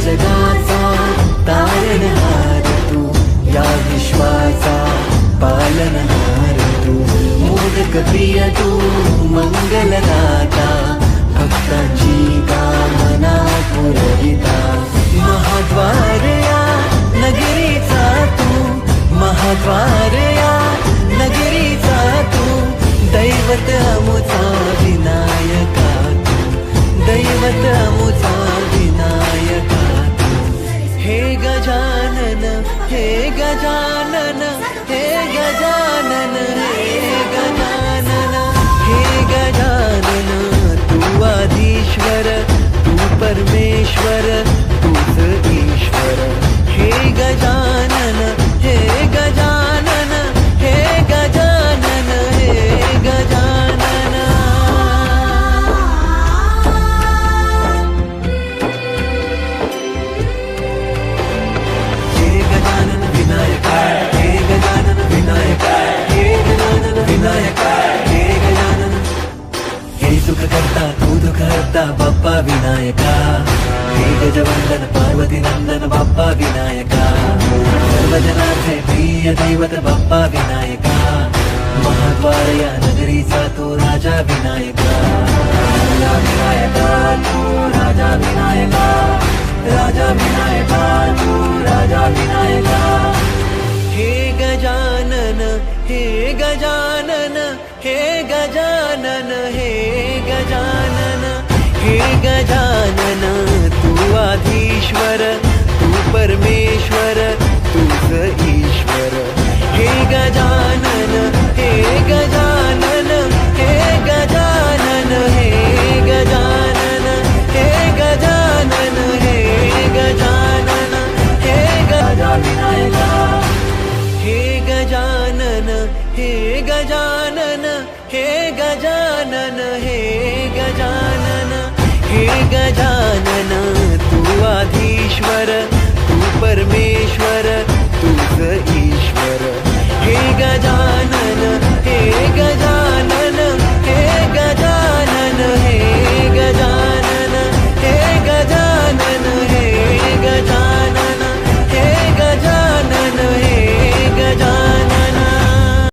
जगाचा तारणहार तू, या विश्वाचा पालनहार तू, मोदक प्रिय तू, मंगलदाता, भक्तांची कामना पुरविता, महाद्वार या नगरीचा तू, महाद्वार या नगरीचा तू, दैवत अमुचा विनायका तू, दैवत अमुचा विनायका तू, हे गजानन, हे गजानन, हे गजानन, हे गजानन, हे गजानन, तू आधीश्वर, तू परमेश्वर, तूच ईश्वर, हे गजानन, हे गजानन, हे गजानन, हे गजानन. हे गजानन विनायका, हे गजानन विनायका, हे गजानन विनायका, हे गजानन. हे सुख करता तू दुःख हरता बाप्पा विनायका, हे गजवंदन पार्वती नंदन बाप्पा विनायका, सर्वजनाचे प्रिय दैवत बाप्पा विनायका, महाद्वार या नगरीचा तो राजा विनायका, राजा विनायका तू, राजा विनायका, राजा विनायका तू, राजा विनायका. हे गजानन, हे गजानन, हे गजानन, हे गजानन, हे गजानन, तू आधीश्वर, तू परमेश्वर, तूच ईश्वर, हे गजानन, हे गजानन, हे गजानन, हे गजानन, हे गजानन, हे गजानन, हे गजा विनायका, हे गजानन, हे गजानन, हे गजानन, हे गजानन, हे गजानन, तू आधीश्वर,